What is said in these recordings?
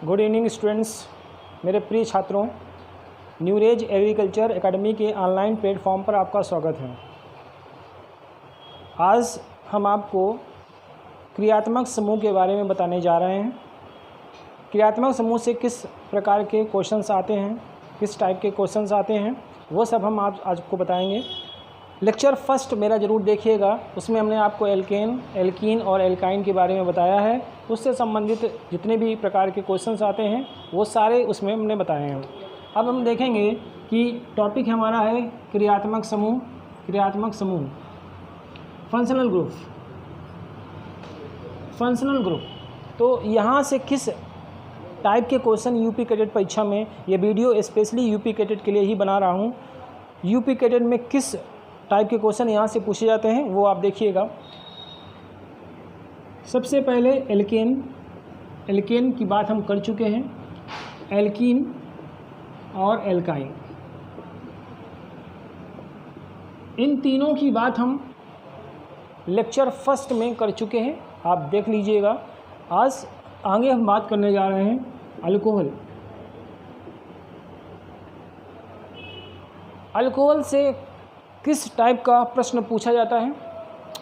Good evening students, मेरे प्रिय छात्रों। न्यूरेज एग्रीकल्चर एकेडमी के ऑनलाइन प्लेटफॉर्म पर आपका स्वागत है। आज हम आपको क्रियात्मक समूह के बारे में बताने जा रहे हैं। क्रियात्मक समूह से किस प्रकार के क्वेश्चंस आते हैं, किस टाइप के क्वेश्चंस आते हैं, वो सब हम आज आपको बताएंगे। लेक्चर फर्स्ट मेरा ज़रूर देखिएगा, उसमें हमने आपको एल्केन, एल्कीन और एल्काइन के बारे में बताया है। उससे संबंधित जितने भी प्रकार के क्वेश्चंस आते हैं वो सारे उसमें हमने बताए हैं। अब हम देखेंगे कि टॉपिक हमारा है क्रियात्मक समूह। क्रियात्मक समूह, फंक्शनल ग्रुप। फंक्शनल ग्रुप, तो यहाँ से किस टाइप के क्वेश्चन यूपी कैडेट परीक्षा में, ये वीडियो स्पेशली यूपी कैडेट के लिए ही बना रहा हूँ। यूपी कैडेट में किस टाइप के क्वेश्चन यहाँ से पूछे जाते हैं वो आप देखिएगा। सबसे पहले एल्केन। एल्केन की बात हम कर चुके हैं। एल्कीन और एल्काइन, इन तीनों की बात हम लेक्चर फर्स्ट में कर चुके हैं, आप देख लीजिएगा। आज आगे हम बात करने जा रहे हैं अल्कोहल। अल्कोहल से किस टाइप का प्रश्न पूछा जाता है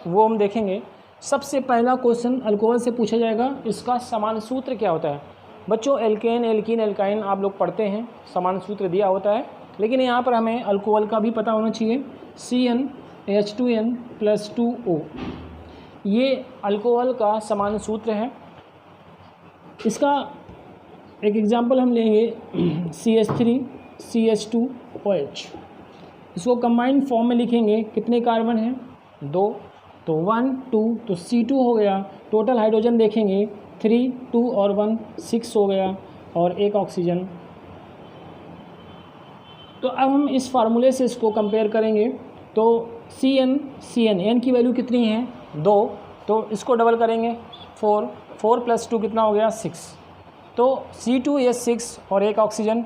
वो हम देखेंगे। सबसे पहला क्वेश्चन अल्कोहल से पूछा जाएगा, इसका समान सूत्र क्या होता है। बच्चों, एल्केन, एल्कीन, एल्काइन आप लोग पढ़ते हैं, समान सूत्र दिया होता है, लेकिन यहाँ पर हमें अल्कोहल का भी पता होना चाहिए। CnH2n+2O, ये अल्कोहल का समान सूत्र है। इसका एक एग्जाम्पल हम लेंगे, CH3CH2OH। इसको कंबाइंड फॉर्म में लिखेंगे, कितने कार्बन हैं? 2, तो 1 2, तो C2 हो गया। टोटल हाइड्रोजन देखेंगे 3 2 और 1 6 हो गया, और एक ऑक्सीजन। तो अब हम इस फार्मूले से इसको कंपेयर करेंगे। तो Cn n की वैल्यू कितनी है? 2, तो इसको डबल करेंगे 4 + 2 कितना हो गया? 6। तो C2 ये 6 और एक ऑक्सीजन।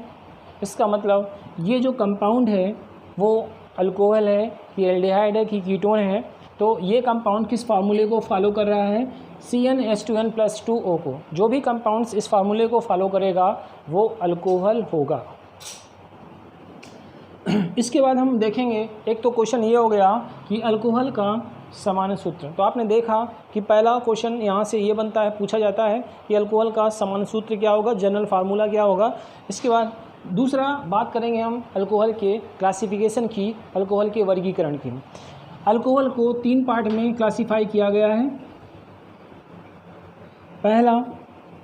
इसका मतलब ये जो कंपाउंड है वो अल्कोहल है, कि एल्डिहाइड है, कि कीटोन है। तो ये कंपाउंड किस फार्मूले को फॉलो कर रहा है? CnH2n+2O को। जो भी कंपाउंड्स इस फार्मूले को फॉलो करेगा वो अल्कोहल होगा। इसके बाद हम देखेंगे, एक तो क्वेश्चन ये हो गया कि अल्कोहल का समान सूत्र। तो आपने देखा कि पहला क्वेश्चन यहाँ से ये बनता है, पूछा जाता है कि अल्कोहल का समान सूत्र क्या होगा, जनरल फार्मूला क्या होगा। इसके बाद दूसरा बात करेंगे हम अल्कोहल के क्लासिफिकेशन की, अल्कोहल के वर्गीकरण की। अल्कोहल को 3 पार्ट में क्लासिफाई किया गया है। पहला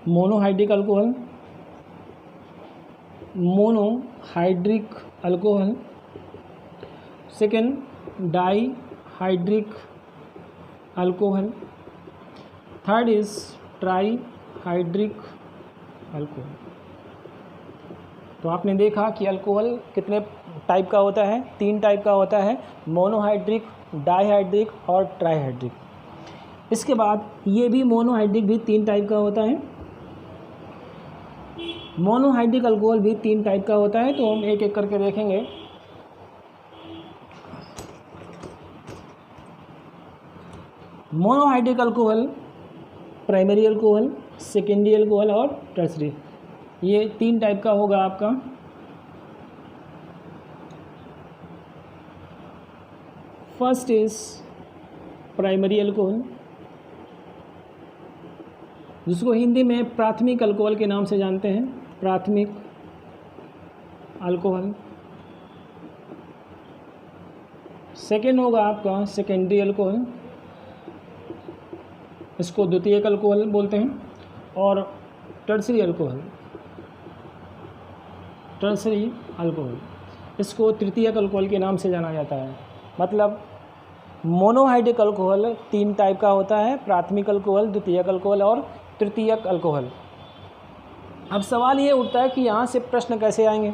monohydric alcohol, monohydric alcohol. Second dihydric alcohol. Third is trihydric alcohol. तो आपने देखा कि अल्कोहल कितने टाइप का होता है? 3 टाइप का होता है, मोनोहाइड्रिक, डाईहाइड्रिक और ट्राईहाइड्रिक। इसके बाद ये भी मोनोहाइड्रिक भी 3 टाइप का होता है। मोनोहाइड्रिक अल्कोहल भी 3 टाइप का होता है। तो हम एक एक करके देखेंगे। Monohydric alcohol, primary alcohol, secondary alcohol और टर्सरी, ये 3 टाइप का होगा आपका। फर्स्ट इज प्राइमरी अल्कोहल, जिसको हिंदी में प्राथमिक अल्कोहल के नाम से जानते हैं, प्राथमिक अल्कोहल। सेकेंड होगा आपका सेकेंडरी अल्कोहल, इसको द्वितीयक अल्कोहल बोलते हैं। और टर्सरी अल्कोहल, टर्सरी अल्कोहल, इसको तृतीयक अल्कोहल के नाम से जाना जाता है। मतलब मोनोहाइड्रिक अल्कोहल 3 टाइप का होता है, प्राथमिक अल्कोहल, द्वितीयक अल्कोहल और तृतीयक अल्कोहल। अब सवाल ये उठता है कि यहाँ से प्रश्न कैसे आएंगे।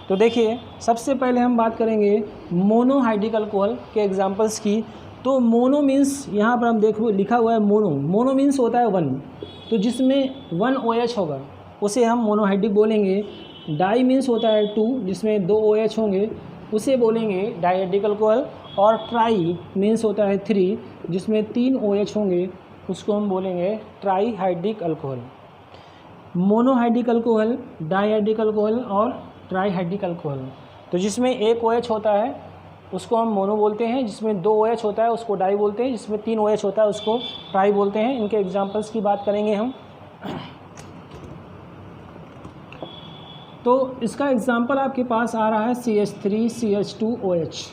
तो देखिए, सबसे पहले हम बात करेंगे मोनोहाइड्रिक अल्कोहल के एग्जांपल्स की। तो मोनो मीन्स, यहाँ पर हम देखो लिखा हुआ है मोनो। मोनो मीन्स होता है 1, तो जिसमें 1 OH होगा उसे हम मोनोहाइड्रिक बोलेंगे। डाई मीन्स होता है 2, जिसमें 2 OH होंगे, उसे बोलेंगे डाईहाइड्रिक अल्कोहल। और ट्राई मीन्स होता है 3, जिसमें 3 OH होंगे, उसको हम बोलेंगे trihydric alcohol. Monohydric alcohol, dihydric alcohol और ट्राईहाइड्रिक अल्कोहल। तो जिसमें एक OH होता है उसको हम मोनो बोलते हैं, जिसमें 2 OH होता है उसको डाई बोलते हैं, जिसमें 3 OH होता है उसको ट्राई बोलते हैं। इनके एग्जांपल्स की बात करेंगे हम। तो इसका एग्जांपल आपके पास आ रहा है CH3CH2OH।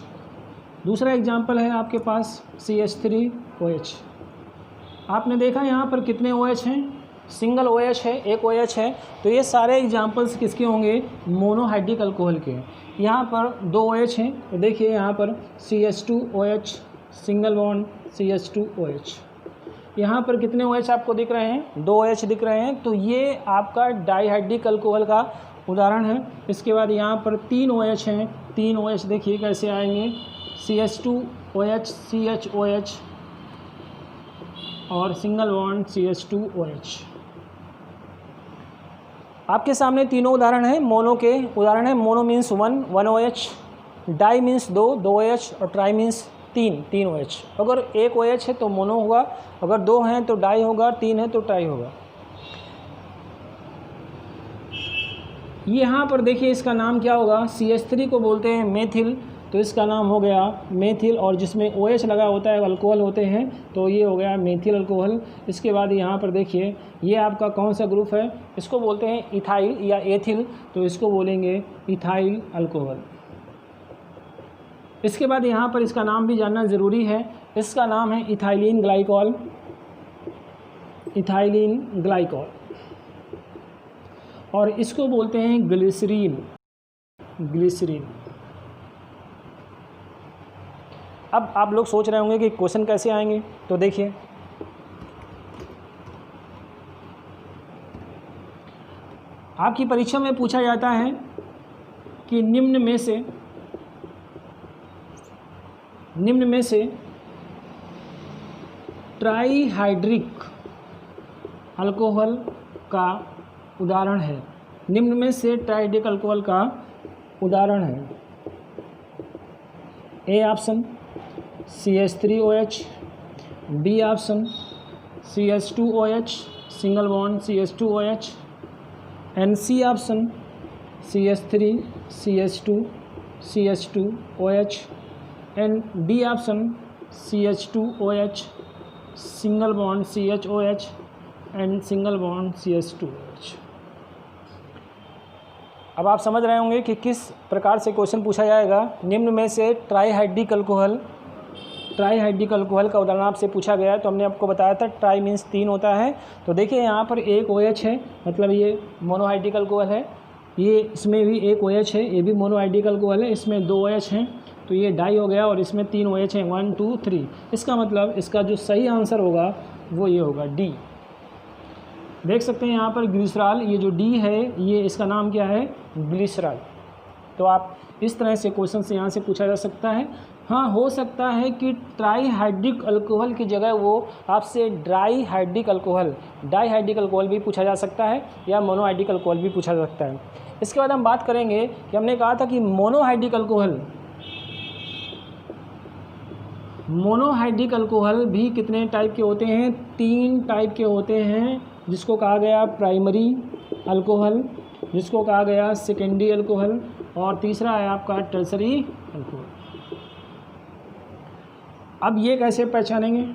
दूसरा एग्जांपल है आपके पास CH3OH। आपने देखा यहाँ पर कितने OH हैं, सिंगल OH है, एक OH है। तो ये सारे एग्जांपल्स किसके होंगे, मोनोहाइड्रिक अल्कोहल के। यहाँ पर 2 OH हैं, तो देखिए यहाँ पर CH2OH सिंगल बॉन्ड CH2OH। यहाँ पर कितने OH आपको दिख रहे हैं, 2 OH दिख रहे हैं। तो ये आपका डाइहाइड्रिक अल्कोहल का उदाहरण है। इसके बाद यहाँ पर 3 OH हैं, 3 OH देखिए कैसे आएंगे, CH2OH CHOH और सिंगल बॉन्ड CH2OH। आपके सामने तीनों उदाहरण हैं, मोनो के उदाहरण है। Mono means 1 OH, di means 2 OH और ट्राई मीन्स 3 OH। अगर एक OH है तो मोनो होगा, अगर 2 हैं तो डाई होगा, 3 है तो ट्राई होगा। यहाँ पर देखिए इसका नाम क्या होगा, CH3 को बोलते हैं मेथिल, तो इसका नाम हो गया मेथिल। और जिसमें OH लगा होता है, अल्कोहल होते हैं, तो ये हो गया मेथिल अल्कोहल। इसके बाद यहाँ पर देखिए ये आपका कौन सा ग्रुप है, इसको बोलते हैं इथाइल या एथिल, तो इसको बोलेंगे इथाइल अल्कोहल। इसके बाद यहाँ पर इसका नाम भी जानना ज़रूरी है, इसका नाम है इथाइलिन ग्लाइकॉल, इथाइलिन ग्लाइकॉल। और इसको बोलते हैं ग्लिसरीन, ग्लिसरीन। अब आप लोग सोच रहे होंगे कि क्वेश्चन कैसे आएंगे, तो देखिए आपकी परीक्षा में पूछा जाता है कि निम्न में से ट्राईहाइड्रिक अल्कोहल का उदाहरण है, निम्न में से ट्राईहाइड्रिक अल्कोहल का उदाहरण है। A option CH3OH, B option CH2OH single bond CH2OH, and C option CH3CH2CH2OH, and D option CH2OH single bond CHOH and single bond CH2OH। अब आप समझ रहे होंगे कि किस प्रकार से क्वेश्चन पूछा जाएगा। निम्न में से ट्राईहाइड्रिक अल्कोहल का उदाहरण आपसे पूछा गया है, तो हमने आपको बताया था ट्राई मीन्स 3 होता है। तो देखिए यहाँ पर एक OH है, मतलब ये मोनोहाइड्रिक अल्कोहल है। ये इसमें भी एक OH है, ये भी मोनोहाइड्रिक अल्कोहल है। इसमें 2 OH हैं, तो ये डाई हो गया, और इसमें 3 OH हैं, 1 2 3। इसका मतलब इसका जो सही आंसर होगा वो ये होगा डी। देख सकते हैं यहाँ पर ग्लिसरॉल, ये जो डी है ये इसका नाम क्या है, ग्लिसरॉल। तो आप इस तरह से क्वेश्चन से यहाँ से पूछा जा सकता है। हाँ, हो सकता है कि ट्राईहाइड्रिक अल्कोहल की जगह वो आपसे डाइहाइड्रिक अल्कोहल भी पूछा जा सकता है, या मोनोहाइड्रिक अल्कोहल भी पूछा जा सकता है। इसके बाद हम बात करेंगे कि हमने कहा था कि मोनोहाइड्रिक अल्कोहल भी कितने टाइप के होते हैं, 3 टाइप के होते हैं, जिसको कहा गया प्राइमरी अल्कोहल, जिसको कहा गया सेकेंडरी अल्कोहल, और तीसरा है आपका टर्सरी अल्कोहल। अब ये कैसे पहचानेंगे,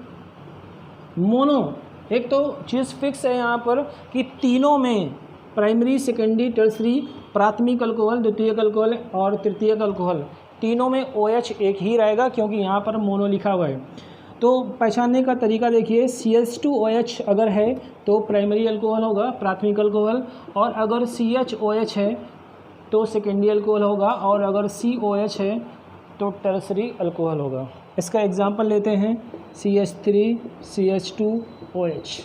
मोनो, एक तो चीज़ फिक्स है यहाँ पर कि तीनों में प्राइमरी सेकेंडरी टर्सरी, प्राथमिक अल्कोहल, द्वितीयक अल्कोहल और तृतीयक अल्कोहल, तीनों में OH एक ही रहेगा, क्योंकि यहाँ पर मोनो लिखा हुआ है। तो पहचानने का तरीका देखिए, CH2OH अगर है तो प्राइमरी अल्कोहल होगा, प्राथमिक अल्कोहल, और अगर CHOH है तो सेकेंडरी अल्कोहल होगा, और अगर COH है तो टर्सरी अल्कोहल होगा। इसका एग्जांपल लेते हैं, CH3CH2OH।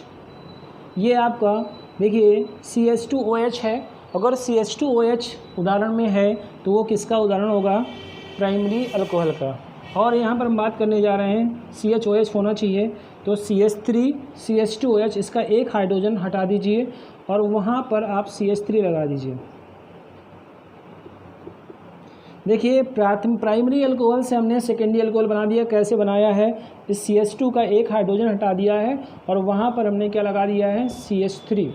ये आपका देखिए CH2OH है, अगर CH2OH उदाहरण में है तो वो किसका उदाहरण होगा, प्राइमरी अल्कोहल का। और यहाँ पर हम बात करने जा रहे हैं CHOH होना चाहिए, तो CH3CH2OH इसका एक हाइड्रोजन हटा दीजिए और वहाँ पर आप CH3 लगा दीजिए। देखिए प्राइमरी अल्कोहल से हमने सेकेंडरी अल्कोहल बना दिया। कैसे बनाया है, इस CH2 का एक हाइड्रोजन हटा दिया है और वहाँ पर हमने क्या लगा दिया है, CH3।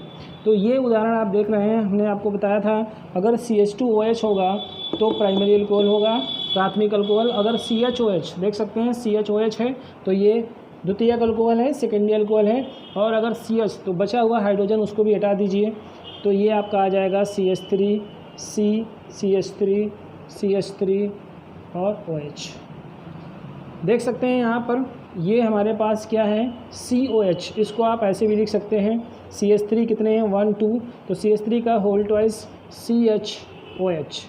तो ये उदाहरण आप देख रहे हैं, हमने आपको बताया था अगर CH2OH होगा तो प्राइमरी अल्कोहल होगा, प्राथमिक अल्कोहल। अगर CHOH देख सकते हैं, CHOH है तो ये द्वितीयक अल्कोहल है, सेकेंडरी अल्कोहल है। और अगर CH तो बचा हुआ हाइड्रोजन उसको भी हटा दीजिए, तो ये आपका आ जाएगा CH3, CH3, CH3 और OH। देख सकते हैं यहाँ पर ये हमारे पास क्या है, COH। इसको आप ऐसे भी लिख सकते हैं, CH3 कितने हैं, 1 2, तो CH3 का होल ट्वाइस CHOH।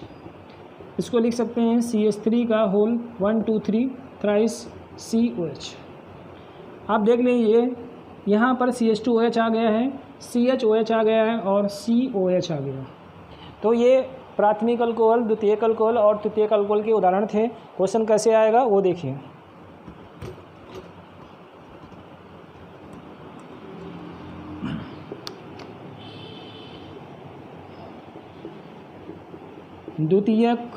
इसको लिख सकते हैं CH3 का होल 1 2 3 थ्राइस COH। आप देख लीजिए यहाँ पर CH2OH आ गया है, CHOH आ गया है और COH आ गया। तो ये प्राथमिक अल्कोहल, द्वितीयक अल्कोहल और तृतीयक अल्कोहल के उदाहरण थे। क्वेश्चन कैसे आएगा वो देखिए। द्वितीयक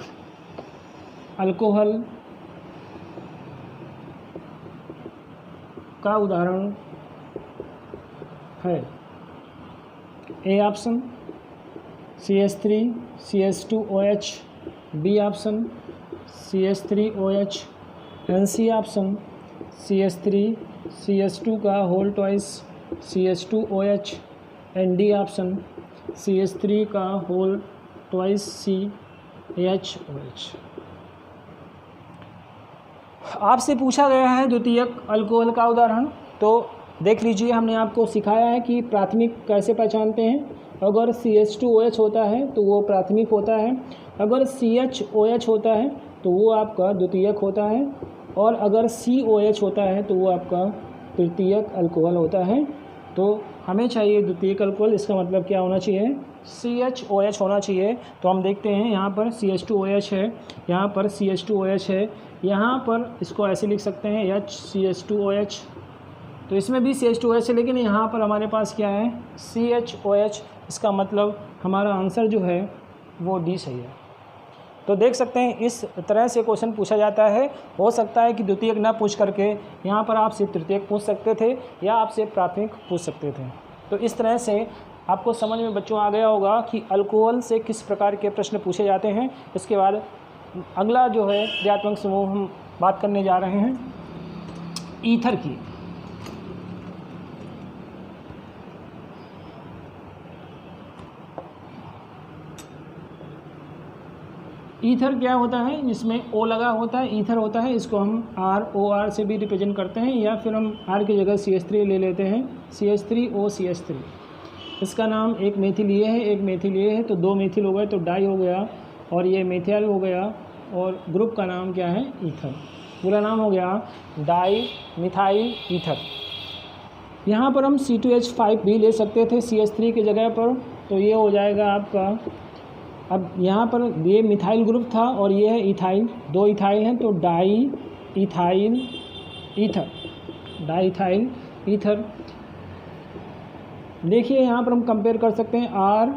अल्कोहल का उदाहरण है A option CH3 CH2OH, B option CH3OH, and C option CH3 CH2 का whole twice CH2OH, and D option CH3 का होल ट्वाइस CHOH। आपसे पूछा गया है द्वितीयक अल्कोहल का उदाहरण, तो देख लीजिए हमने आपको सिखाया है कि प्राथमिक कैसे पहचानते हैं। अगर CH2OH होता है तो वो प्राथमिक होता है, अगर CHOH होता है तो वो आपका द्वितीयक होता है, और अगर COH होता है तो वो आपका तृतीयक अल्कोहल होता है। तो हमें चाहिए द्वितीयक अल्कोहल, इसका मतलब क्या होना चाहिए, CHOH होना चाहिए। तो हम देखते हैं यहाँ पर CH2OH है, यहाँ पर CH2OH है, यहाँ पर इसको ऐसे लिख सकते हैं HCH2OH, तो इसमें भी CH2OH है, लेकिन यहाँ पर हमारे पास क्या है, CHOH। इसका मतलब हमारा आंसर जो है वो डी सही है। तो देख सकते हैं इस तरह से क्वेश्चन पूछा जाता है। हो सकता है कि द्वितीयक ना पूछ करके यहाँ पर आपसे तृतीयक पूछ सकते थे या आपसे प्राथमिक पूछ सकते थे। तो इस तरह से आपको समझ में बच्चों आ गया होगा कि अल्कोहल से किस प्रकार के प्रश्न पूछे जाते हैं। इसके बाद अगला जो है क्रियात्मक समूह हम बात करने जा रहे हैं ईथर की। ईथर क्या होता है, जिसमें ओ लगा होता है, ईथर होता है। इसको हम ROR से भी रिप्रेजेंट करते हैं, या फिर हम R की जगह CH3 ले लेते हैं, CH3OCH3। इसका नाम एक मेथिल ये है, एक मेथिल ये है, तो दो मेथिल हो गए तो डाई हो गया, और ये मेथिल हो गया, और ग्रुप का नाम क्या है, ईथर। पूरा नाम हो गया डाई मिथाइल ईथर। यहाँ पर हम C2H5 भी ले सकते थे CH3 की जगह पर, तो ये हो जाएगा आपका, अब यहाँ पर ये मिथाइल ग्रुप था और ये है इथाइल, दो इथाइल हैं तो di ethyl ether, di ethyl ether. देखिए यहाँ पर हम कंपेयर कर सकते हैं R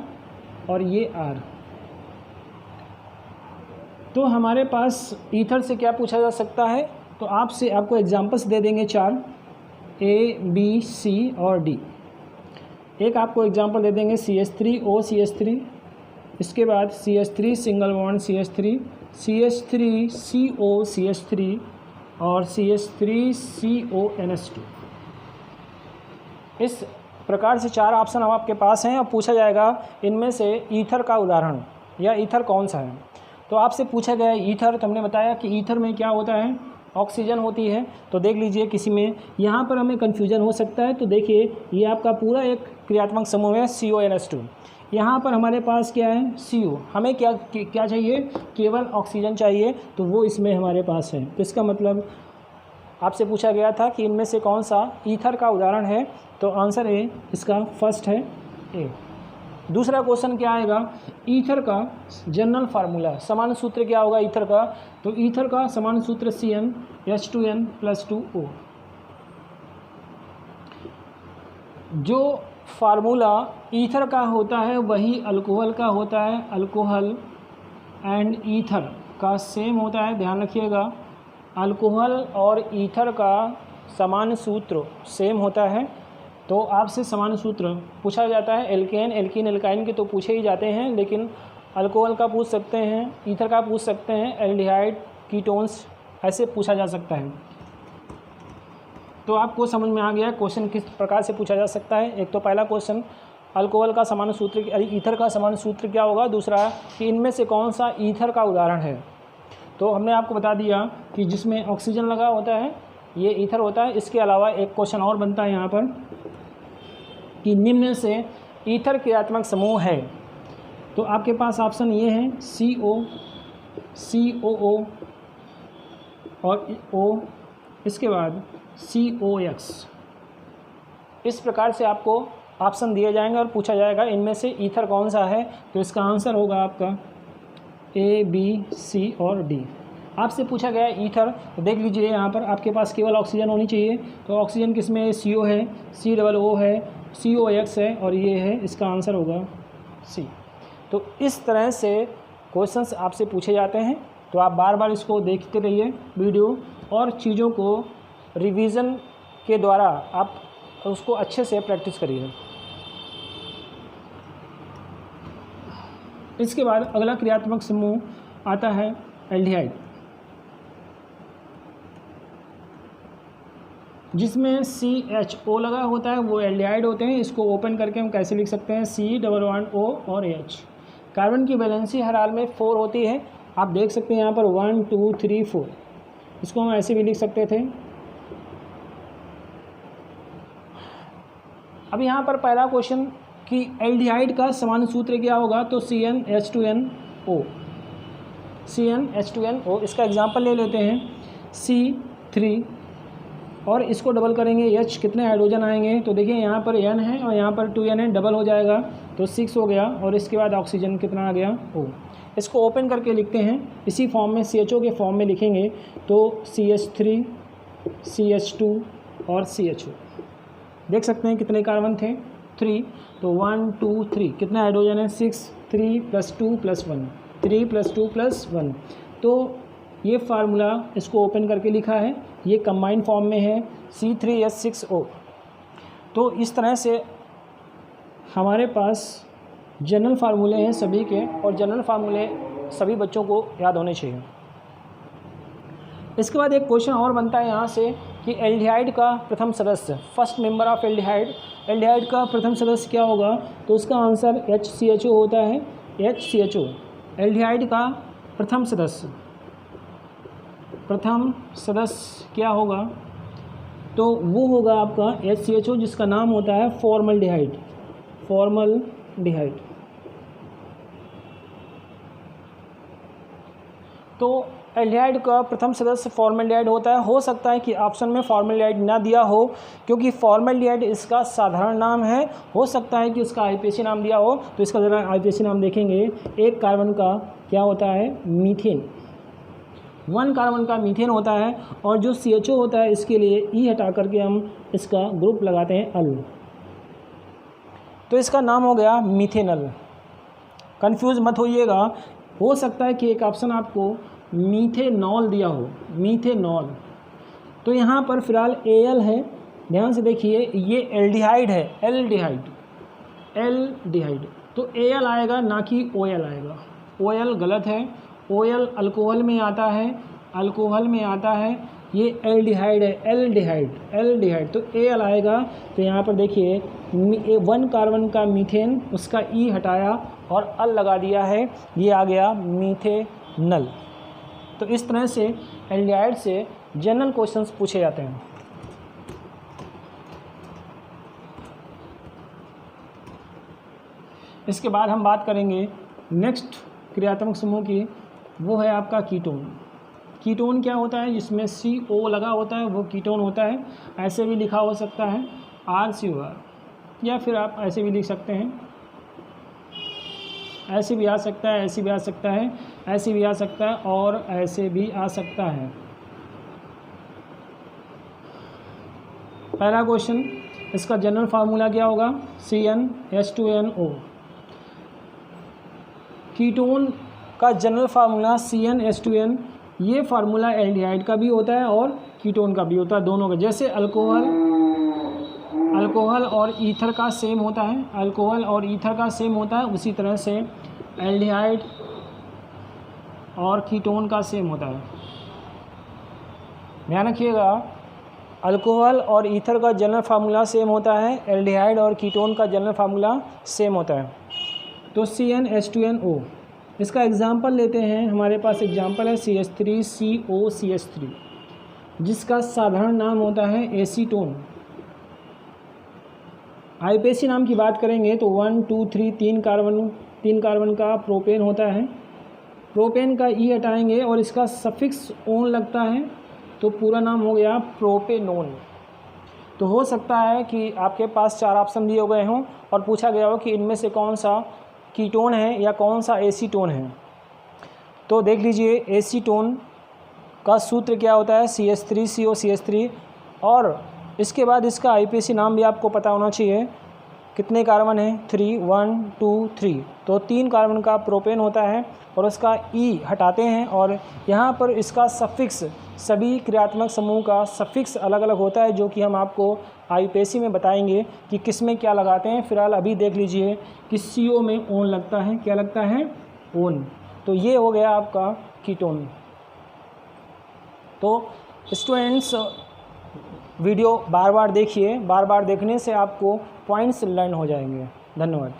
और ये R। तो हमारे पास ईथर से क्या पूछा जा सकता है, तो आपको एग्जांपल्स दे देंगे 4, A B C और D। एक आपको एग्जांपल दे देंगे CH3OCH3, इसके बाद CH3 single bond CH3, CH3COCH3 और CH3CONS2। इस प्रकार से 4 ऑप्शन अब आपके पास हैं। और पूछा जाएगा इनमें से ईथर का उदाहरण या ईथर कौन सा है। तो आपसे पूछा गया ईथर, तो हमने बताया कि ईथर में क्या होता है, ऑक्सीजन होती है। तो देख लीजिए किसी में यहाँ पर हमें कन्फ्यूजन हो सकता है। तो देखिए ये आपका पूरा एक क्रियात्मक समूह है CONS2। यहाँ पर हमारे पास क्या है CO, हमें क्या चाहिए, केवल ऑक्सीजन चाहिए, तो वो इसमें हमारे पास है। तो इसका मतलब आपसे पूछा गया था कि इनमें से कौन सा ईथर का उदाहरण है, तो आंसर ए इसका फर्स्ट है ए। दूसरा क्वेश्चन क्या आएगा, ईथर का जनरल फार्मूला, समान सूत्र क्या होगा ईथर का, तो ईथर का समान सूत्र CnH2n+2O। जो फार्मूला ईथर का होता है वही अल्कोहल का होता है, अल्कोहल एंड ईथर का सेम होता है, ध्यान रखिएगा। अल्कोहल और ईथर का समान सूत्र सेम होता है, तो आपसे समान सूत्र पूछा जाता है। एल्केन, एल्कीन, एल्काइन के तो पूछे ही जाते हैं, लेकिन अल्कोहल का पूछ सकते हैं, ईथर का पूछ सकते हैं, एल्डिहाइड, कीटोन्स ऐसे पूछा जा सकता है। तो आपको समझ में आ गया क्वेश्चन किस प्रकार से पूछा जा सकता है। एक तो पहला क्वेश्चन अल्कोहल का समान सूत्र, ईथर का समान सूत्र क्या होगा। दूसरा कि इनमें से कौन सा ईथर का उदाहरण है। तो हमने आपको बता दिया कि जिसमें ऑक्सीजन लगा होता है ये ईथर होता है। इसके अलावा एक क्वेश्चन और बनता है यहाँ पर कि निम्न से ईथर क्रियात्मक समूह है। तो आपके पास ऑप्शन ये है CO, COO और O, इसके बाद COX। इस प्रकार से आपको ऑप्शन दिए जाएंगे और पूछा जाएगा इनमें से ईथर कौन सा है। तो इसका आंसर होगा आपका A, B, C और D। आपसे पूछा गया ईथर, तो देख लीजिए यहाँ पर आपके पास केवल ऑक्सीजन होनी चाहिए। तो ऑक्सीजन किस में है, CO है, COO है, COX है और ये है, इसका आंसर होगा C। तो इस तरह से क्वेश्चंस आपसे पूछे जाते हैं। तो आप बार बार इसको देखते रहिए वीडियो, और चीज़ों को रिवीजन के द्वारा आप उसको अच्छे से प्रैक्टिस करिए। इसके बाद अगला क्रियात्मक समूह आता है एल्डिहाइड, जिसमें CHO लगा होता है, वो एल्डिहाइड होते हैं। इसको ओपन करके हम कैसे लिख सकते हैं, C+O और H। कार्बन की वैलेंसी हर हाल में 4 होती है। आप देख सकते हैं यहाँ पर 1 2 3 4, इसको हम ऐसे भी लिख सकते थे। अब यहाँ पर पहला क्वेश्चन कि एल्डिहाइड का समान सूत्र क्या होगा। तो CnH2nO, CnH2nO। इसका एग्जांपल ले लेते हैं C3 और इसको डबल करेंगे H, कितने हाइड्रोजन आएंगे। तो देखिए यहाँ पर N है और यहाँ पर 2N है, डबल हो जाएगा तो 6 हो गया। और इसके बाद ऑक्सीजन कितना आ गया, O। इसको ओपन करके लिखते हैं, इसी फॉर्म में CHO के फॉर्म में लिखेंगे तो CH3, CH2 और CHO। देख सकते हैं कितने कार्बन थे, 3। तो 1 2 3, कितने हाइड्रोजन है, 6। 3 + 2 + 1, 3 + 2 + 1। तो ये फार्मूला इसको ओपन करके लिखा है, ये कंबाइंड फॉर्म में है C3H6O। तो इस तरह से हमारे पास जनरल फार्मूले हैं सभी के, और जनरल फार्मूले सभी बच्चों को याद होने चाहिए। इसके बाद एक क्वेश्चन और बनता है यहाँ से कि एल्डिहाइड का प्रथम सदस्य, first member of aldehyde, aldehyde का प्रथम सदस्य क्या होगा। तो उसका आंसर HCHO होता है, HCHO। एल्डिहाइड का प्रथम सदस्य क्या होगा, तो वो होगा आपका HCHO, जिसका नाम होता है फॉर्मल्डिहाइड। तो एल्डिहाइड का प्रथम सदस्य फॉर्मल्डिहाइड होता है। हो सकता है कि ऑप्शन में फॉर्मल्डिहाइड ना दिया हो, क्योंकि फॉर्मल्डिहाइड इसका साधारण नाम है। हो सकता है कि उसका आईपीएसी नाम दिया हो, तो इसका ज़रा आईपीएसी नाम देखेंगे। एक कार्बन का क्या होता है, मीथेन। 1 कार्बन का मीथेन होता है, और जो CHO होता है इसके लिए E हटा करके हम इसका ग्रुप लगाते हैं अल, तो इसका नाम हो गया मीथेनल। कंफ्यूज मत होइएगा, हो सकता है कि एक ऑप्शन आपको मीथेनॉल दिया हो, मीथेनॉल। तो यहाँ पर फिलहाल Al है, ध्यान से देखिए, ये एल्डिहाइड है, एल्डिहाइड। तो Al आएगा ना कि OL आएगा। OL गलत है, OL अल्कोहल में आता है, ये एल्डिहाइड है, एल्डिहाइड। तो Al आएगा। तो यहाँ पर देखिए 1 कार्बन का मीथेन, उसका E हटाया और अल लगा दिया है, ये आ गया मीथेनल। तो इस तरह से एल्डिहाइड से जनरल क्वेश्चंस पूछे जाते हैं। इसके बाद हम बात करेंगे नेक्स्ट क्रियात्मक समूह की, वो है आपका कीटोन। कीटोन क्या होता है, जिसमें CO लगा होता है वो कीटोन होता है। ऐसे भी लिखा हो सकता है RCOR, या फिर आप ऐसे भी लिख सकते हैं, ऐसे भी आ सकता है, ऐसे भी आ सकता है, ऐसे भी आ सकता है और ऐसे भी आ सकता है। पहला क्वेश्चन, इसका जनरल फार्मूला क्या होगा, CnH2nO। कीटोन का जनरल फार्मूला CnH2n, ये फार्मूला एल्डिहाइड का भी होता है और कीटोन का भी होता है, दोनों का। जैसे अल्कोहल और ईथर का सेम होता है, अल्कोहल और ईथर का सेम होता है, उसी तरह से एल्डिहाइड और कीटोन का सेम होता है। ध्यान रखिएगा, अल्कोहल और ईथर का जनरल फार्मूला सेम होता है, एल्डिहाइड और कीटोन का जनरल फार्मूला सेम होता है। तो CnH2nO, इसका एग्जाम्पल लेते हैं। हमारे पास एग्जाम्पल है CH3COCH3, जिसका साधारण नाम होता है एसीटोन। आईपीएसी नाम की बात करेंगे तो 1 2 3 तीन कार्बन का प्रोपेन होता है। प्रोपेन का ई हटाएंगे और इसका सफिक्स ओन लगता है, तो पूरा नाम हो गया प्रोपेनोन। तो हो सकता है कि आपके पास 4 ऑप्शन दिए गए हों और पूछा गया हो कि इनमें से कौन सा कीटोन है या कौन सा एसीटोन है। तो देख लीजिए, एसीटोन का सूत्र क्या होता है, CH3COCH3, और इसके बाद इसका आईपीएसी नाम भी आपको पता होना चाहिए। कितने कार्बन हैं, 3 1 2 3, तो 3 कार्बन का प्रोपेन होता है और उसका ई हटाते हैं और यहाँ पर इसका सफिक्स, सभी क्रियात्मक समूह का सफिक्स अलग अलग होता है, जो कि हम आपको आईपीएसी में बताएंगे कि किस में क्या लगाते हैं। फिलहाल अभी देख लीजिए कि CO में ओन लगता है, क्या लगता है, ओन। तो ये हो गया आपका कीटोन। तो स्टूडेंट्स, वीडियो बार बार देखिए, बार बार देखने से आपको पॉइंट्स लर्न हो जाएंगे। धन्यवाद।